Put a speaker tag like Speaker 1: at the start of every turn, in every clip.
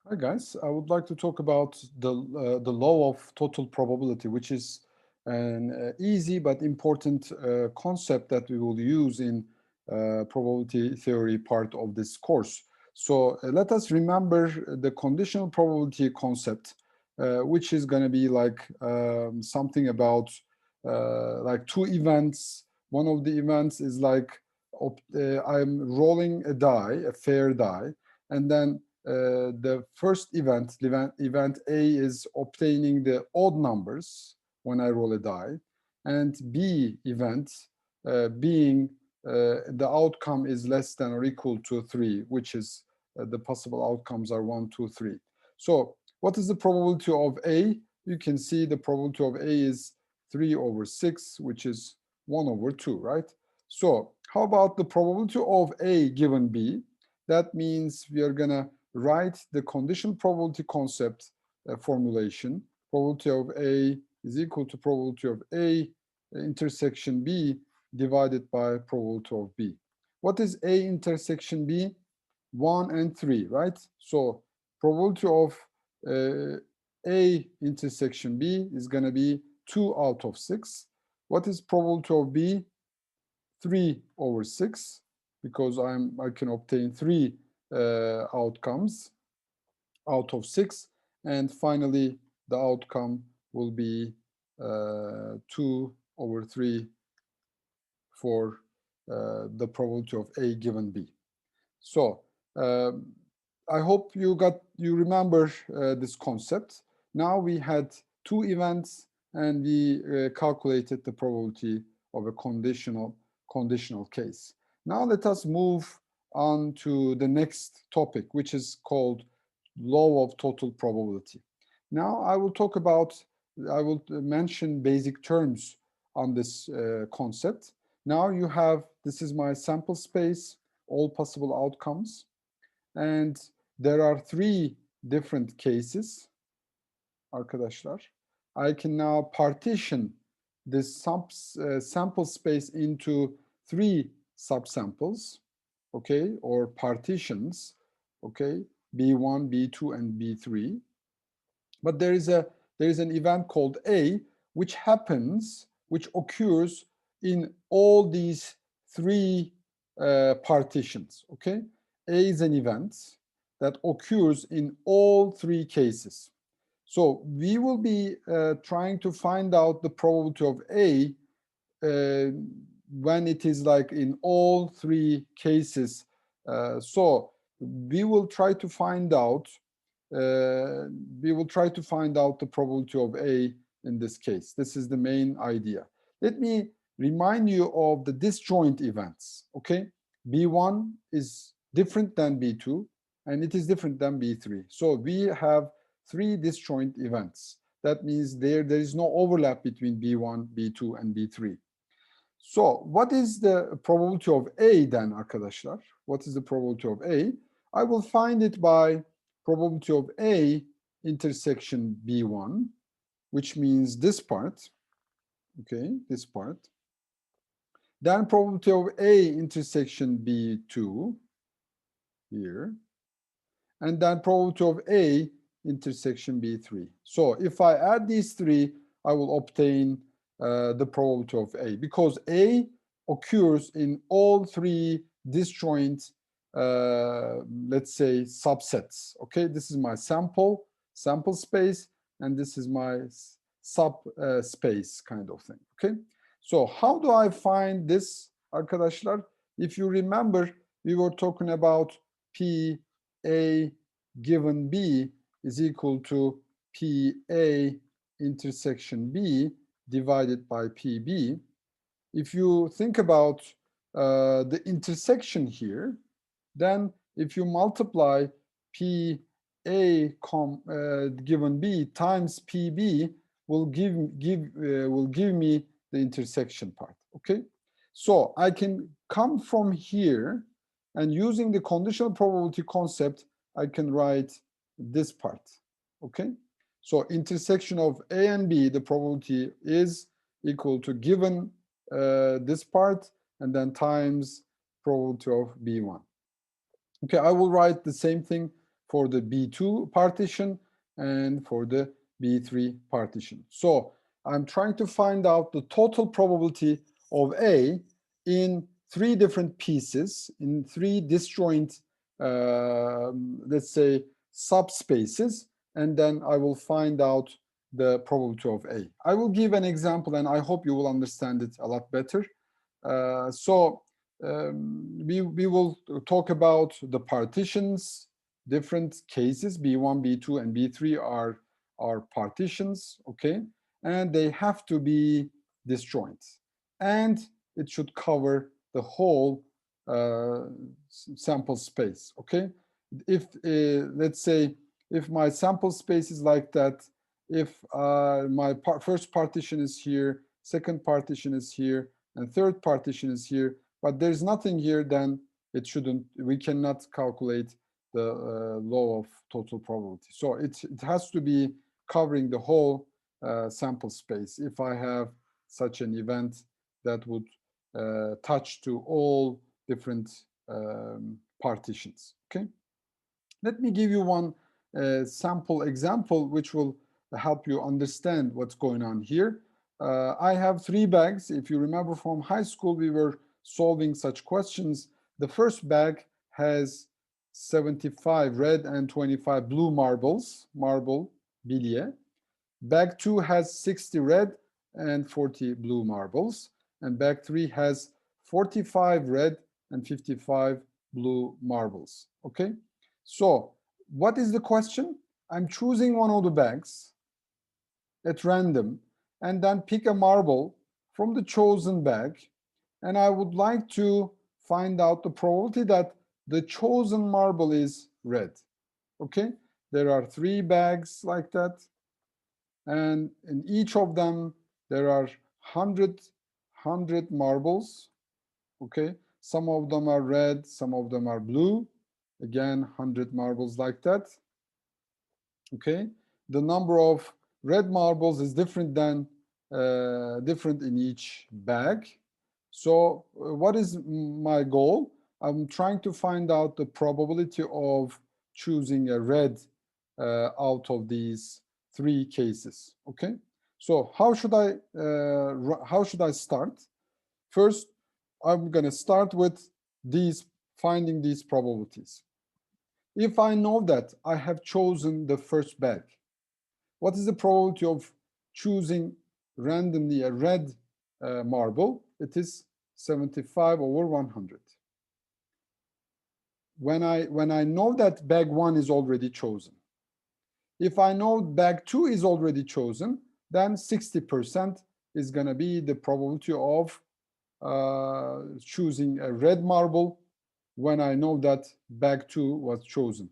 Speaker 1: Hi guys, I would like to talk about the law of total probability, which is an easy but important concept that we will use in probability theory part of this course. So let us remember the conditional probability concept, which is going to be like something about like two events. One of the events is like I'm rolling a die, a fair die, and then the first event A is obtaining the odd numbers when I roll a die, and B event being the outcome is less than or equal to 3, which is the possible outcomes are 1, 2, 3. So what is the probability of A? You can see the probability of A is 3 over 6, which is 1 over 2, right? So how about the probability of A given B? That means we are going to write the conditional probability concept formulation. Probability of A is equal to probability of A intersection B divided by probability of B. What is A intersection B? 1 and 3, right? So probability of A intersection B is going to be 2 out of 6. What is probability of B? 3 over 6, because I can obtain 3 outcomes out of 6. And finally, the outcome will be 2 over 3 for the probability of A given B. So I hope you remember this concept. Now we had two events and we calculated the probability of a conditional case. Now let us move on to the next topic, which is called law of total probability. Now I will mention basic terms on this concept. Now you have, this is my sample space, all possible outcomes, and there are three different cases arkadaşlar. I can now partition this sample space into three subsamples, okay, or partitions, okay, B1, B2, and B3. But there is an event called A, which occurs in all these three partitions. Okay, A is an event that occurs in all three cases. So we will be trying to find out the probability of A when it is like in all three cases. So we will try to find out the probability of A in this case. This is the main idea. Let me remind you of the disjoint events, okay? B1 is different than B2, and it is different than B3. So we have three disjoint events. That means there is no overlap between B1, B2, and B3. So what is the probability of A then arkadaşlar? What is the probability of A? I will find it by probability of A intersection B1, which means this part, okay, this part. Then probability of A intersection B2 here, and then probability of A intersection B3. So if I add these three, I will obtain the probability of A, because A occurs in all three disjoint, let's say, subsets. Okay, this is my sample space, and this is my sub space kind of thing. Okay, so how do I find this arkadaşlar? If you remember, we were talking about P A given B is equal to PA intersection B divided by PB. If you think about the intersection here, then if you multiply PA given B times PB will give me the intersection part. Okay, so I can come from here, and using the conditional probability concept, I can write this part. Okay, so intersection of A and B, the probability is equal to given this part and then times probability of B1. Okay, I will write the same thing for the B2 partition and for the B3 partition. So I'm trying to find out the total probability of A in 3 different pieces, in 3 disjoint, let's say, subspaces, and then I will find out the probability of A. I will give an example, and I hope you will understand it a lot better. We will talk about the partitions, different cases. B1, B2, and B3 are partitions, okay? And they have to be disjoint. And it should cover the whole sample space, okay? If, let's say, if my sample space is like that, if my first partition is here, second partition is here, and third partition is here, but there's nothing here, then it shouldn't, we cannot calculate the law of total probability. So it has to be covering the whole sample space if I have such an event that would touch to all different partitions, okay? Let me give you one sample example which will help you understand what's going on here. I have 3 bags. If you remember from high school, we were solving such questions. The first bag has 75 red and 25 blue marbles, marble bilye. Bag 2 has 60 red and 40 blue marbles. And bag 3 has 45 red and 55 blue marbles. Okay? So what is the question? I'm choosing one of the bags at random and then pick a marble from the chosen bag, and I would like to find out the probability that the chosen marble is red. Okay, there are 3 bags like that, and in each of them there are 100 marbles. Okay, some of them are red, some of them are blue. Again, 100 marbles like that. Okay, the number of red marbles is different than different in each bag. So what is my goal? I'm trying to find out the probability of choosing a red out of these 3 cases. Okay, so how should I start? First, I'm going to start with finding these probabilities. If I know that I have chosen the first bag, what is the probability of choosing randomly a red marble? It is 75 over 100. When I know that bag 1 is already chosen. If I know bag 2 is already chosen, then 60% is going to be the probability of choosing a red marble when I know that bag 2 was chosen.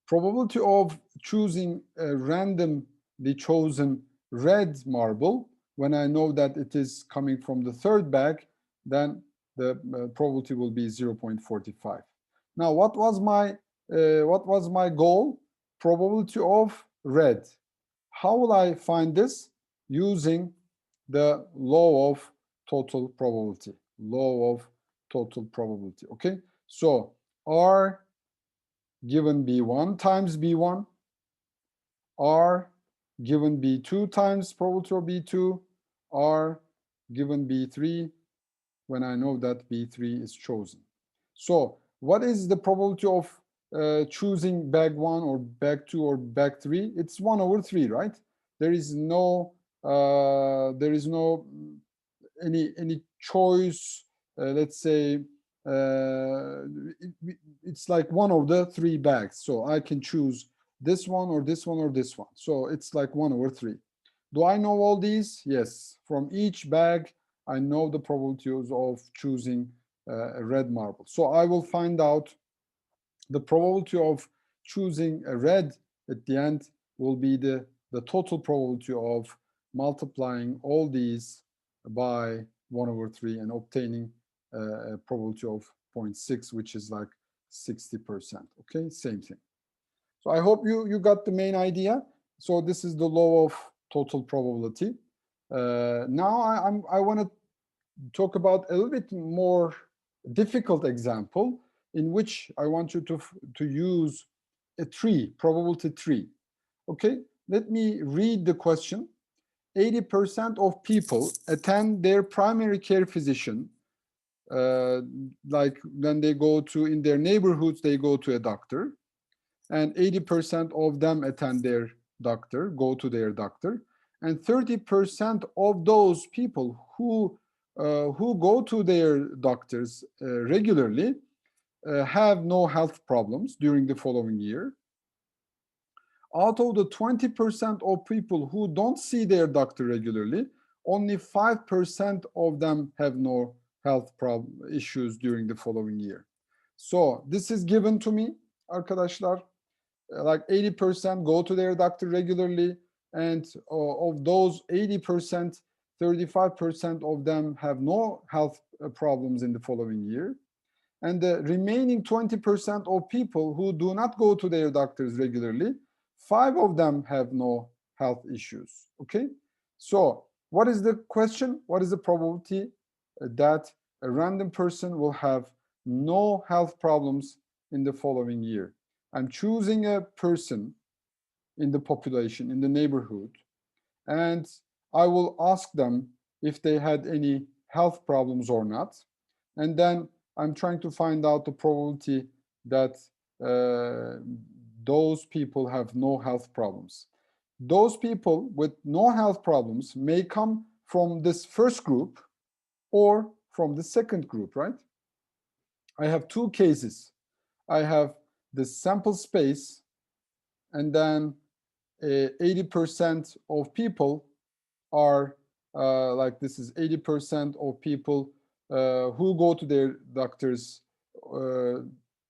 Speaker 1: Probability of choosing a randomly chosen red marble when I know that it is coming from the third bag, then the probability will be 0.45. Now, what was my goal? Probability of red. How will I find this? Using the law of total probability. Law of total probability. Okay, so R given B1 times B1, R given B2 times probability of B2, R given B3 when I know that B3 is chosen. So what is the probability of choosing bag 1 or bag 2 or bag 3? It's 1 over 3, right? There is no any choice. Let's say it's like one of the 3 bags. So I can choose this one or this one or this one. So it's like 1 over 3. Do I know all these? Yes. From each bag, I know the probabilities of choosing a red marble. So I will find out the probability of choosing a red at the end will be the total probability of multiplying all these by 1 over 3 and obtaining a probability of 0.6, which is like 60%. Okay, same thing. So I hope you got the main idea. So this is the law of total probability. Now I want to talk about a little bit more difficult example. in which I want you to use a tree, probability tree. Okay, let me read the question. 80% of people attend their primary care physician. Like when they go to, in their neighborhoods, they go to a doctor, and 80% of them attend their doctor, go to their doctor, and 30% of those people who go to their doctors regularly have no health problems during the following year. Out of the 20% of people who don't see their doctor regularly, only 5% of them have no health issues during the following year. So this is given to me, arkadaşlar. Like 80% go to their doctor regularly, and of those 80%, 35% of them have no health problems in the following year. And the remaining 20% of people who do not go to their doctors regularly, 5 of them have no health issues. Okay, so what is the question? What is the probability that a random person will have no health problems in the following year? I'm choosing a person in the population, in the neighborhood, and I will ask them if they had any health problems or not. And then I'm trying to find out the probability that those people have no health problems. Those people with no health problems may come from this first group or from the second group, right? I have two cases. I have the sample space, and then 80% of people are like, this is 80% of people who go to their doctors,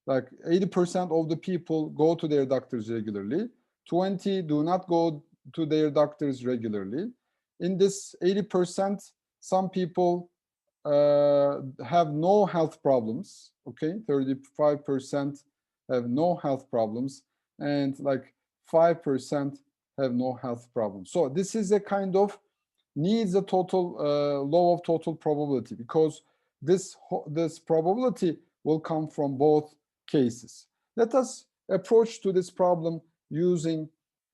Speaker 1: like 80% of the people go to their doctors regularly, 20 do not go to their doctors regularly. In this 80%, some people have no health problems, okay? 35% have no health problems, and like 5% have no health problems. So this is a kind of needs a total law of total probability, because this probability will come from both cases. Let us approach to this problem using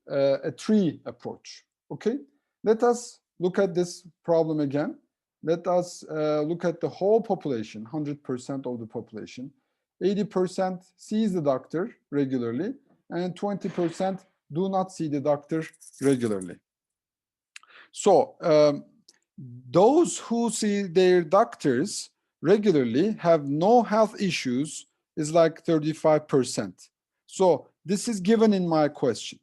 Speaker 1: a tree approach. Okay, let us look at this problem again. Let us look at the whole population, 100% of the population. 80% sees the doctor regularly, and 20% do not see the doctor regularly. So those who see their doctors regularly have no health issues is like 35%. So this is given in my question,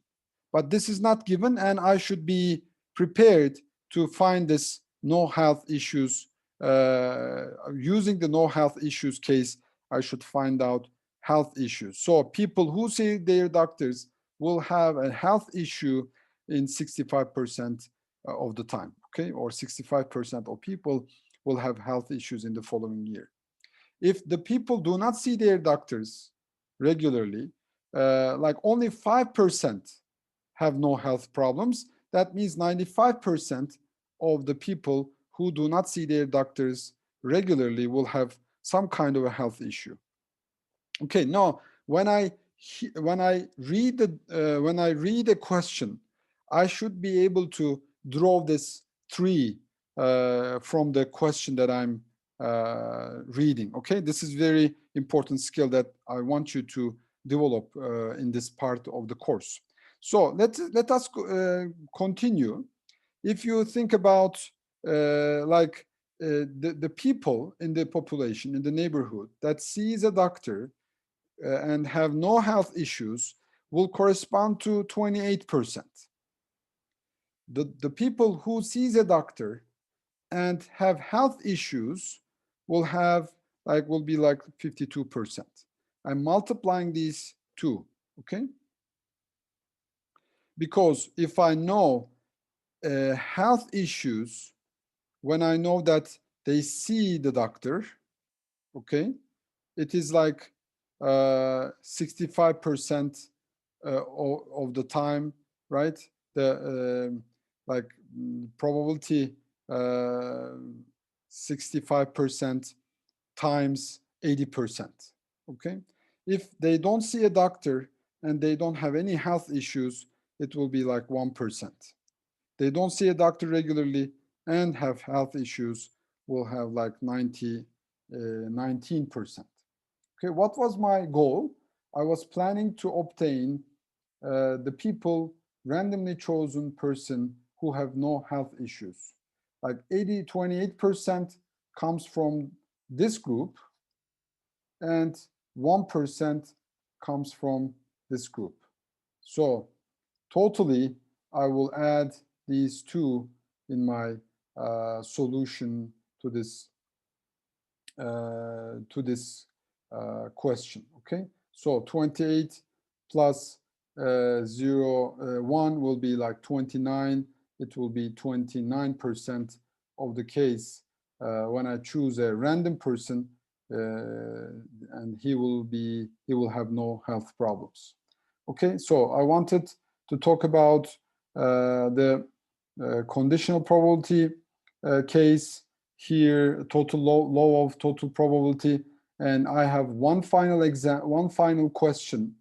Speaker 1: but this is not given, and I should be prepared to find this no health issues. Using the no health issues case, I should find out health issues. So people who see their doctors will have a health issue in 65% of the time, okay? Or 65% of people will have health issues in the following year. If the people do not see their doctors regularly, like only 5% have no health problems, that means 95% of the people who do not see their doctors regularly will have some kind of a health issue. Okay, now when I read a question, I should be able to draw this tree from the question that I'm reading. Okay, this is very important skill that I want you to develop in this part of the course. So let us continue. If you think about like the people in the population, in the neighborhood that sees a doctor and have no health issues will correspond to 28%. The people who sees a doctor and have health issues will be like 52%. I'm multiplying these two, okay? Because if I know health issues, when I know that they see the doctor, okay, it is like 65% of the time, right? The like probability 65% times 80%. Okay, if they don't see a doctor and they don't have any health issues, it will be like 1%. They don't see a doctor regularly and have health issues, will have like 19%. Okay, what was my goal? I was planning to obtain the people randomly chosen person who have no health issues. Like 28% comes from this group and 1% comes from this group. So totally, I will add these two in my solution to this question. Okay, so 28 plus 1 will be like 29. It will be 29% of the case when I choose a random person, and he will have no health problems. Okay, so I wanted to talk about the conditional probability case here, total law of total probability, and I have one final question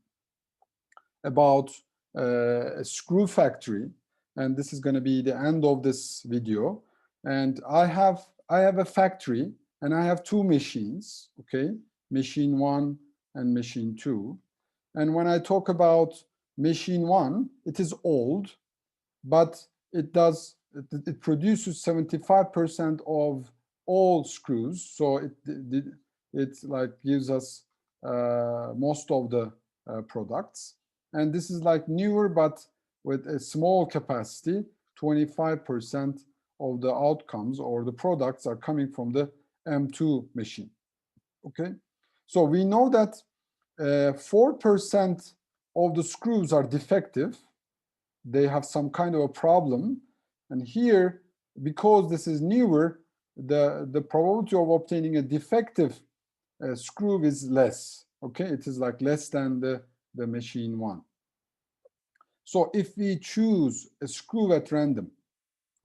Speaker 1: about a screw factory, and this is going to be the end of this video. And I have a factory, and I have two machines. Okay, machine 1 and machine 2. And when I talk about machine 1, it is old, but it produces 75% of all screws. So it like gives us most of the products. And this is like newer, but with a small capacity, 25% of the outcomes or the products are coming from the M2 machine. Okay, so we know that 4% of the screws are defective. They have some kind of a problem. And here, because this is newer, the probability of obtaining a defective screw is less. Okay, it is like less than the machine 1. So if we choose a screw at random,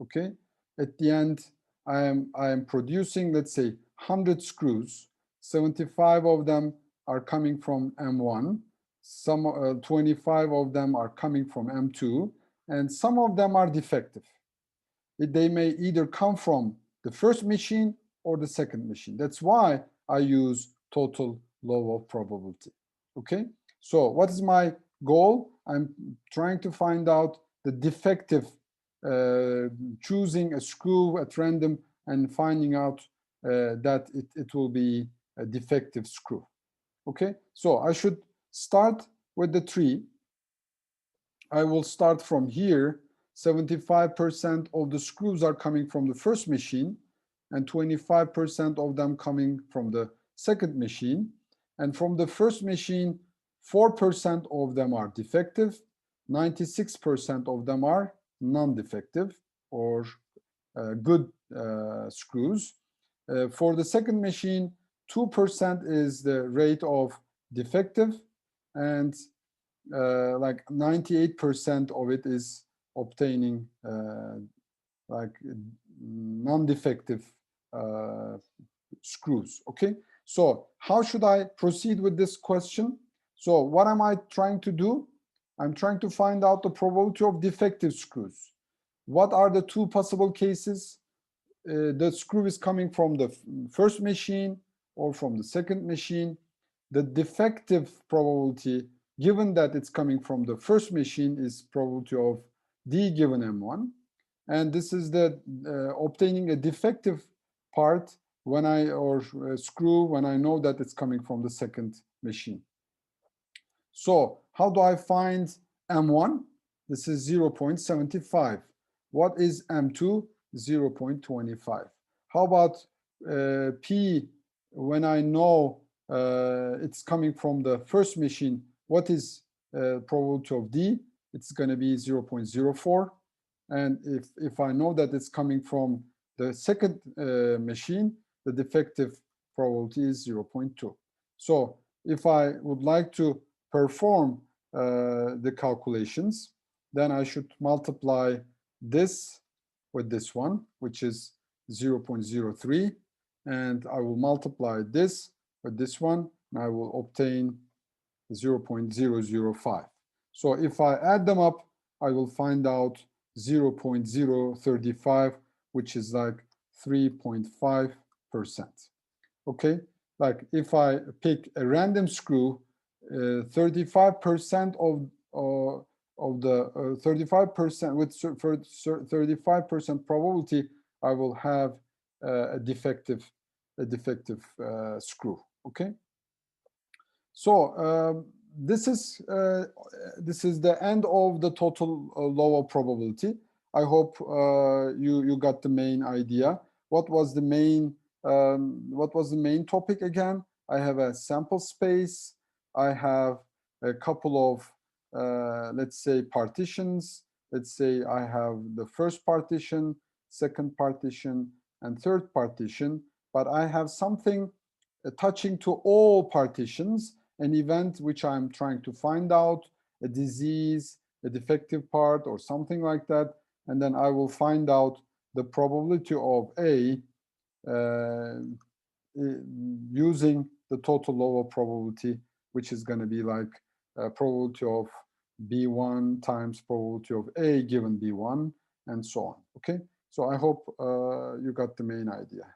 Speaker 1: okay, at the end, I am producing, let's say, 100 screws. 75 of them are coming from M1. Some 25 of them are coming from M2, and some of them are defective. They may either come from the first machine or the second machine. That's why I use total law of probability. Okay, so what is my goal? I'm trying to find out the defective, choosing a screw at random and finding out that it will be a defective screw. Okay, so I should start with the tree. I will start from here. 75% of the screws are coming from the first machine and 25% of them coming from the second machine. And from the first machine, 4% of them are defective, 96% of them are non-defective or good screws. For the second machine, 2% is the rate of defective, and like 98% of it is obtaining like non-defective screws. Okay, so how should I proceed with this question? So what am I trying to do? I'm trying to find out the probability of defective screws. What are the two possible cases? The screw is coming from the first machine or from the second machine. The defective probability, given that it's coming from the first machine, is probability of D given M1. And this is the obtaining a defective part when screw when I know that it's coming from the second machine. So how do I find M1? This is 0.75. What is M2? 0.25. How about P when I know it's coming from the first machine? What is probability of D? It's going to be 0.04. And if I know that it's coming from the second machine, the defective probability is 0.2. So if I would like to perform the calculations, then I should multiply this with this one, which is 0.03, and I will multiply this with this one, and I will obtain 0.005. So if I add them up, I will find out 0.035, which is like 3.5%. Okay, like if I pick a random screw, 35% of the 35% with 35% probability, I will have a defective screw. Okay, so this is the end of the total lower probability. I hope you got the main idea. What was the main topic again? I have a sample space. I have a couple of let's say partitions. Let's say I have the first partition, second partition, and third partition. But I have something touching to all partitions, an event which I'm trying to find out, a disease, a defective part, or something like that, and then I will find out the probability of A using the total lower probability, which is going to be like probability of B1 times probability of A given B1, and so on. Okay, so I hope you got the main idea.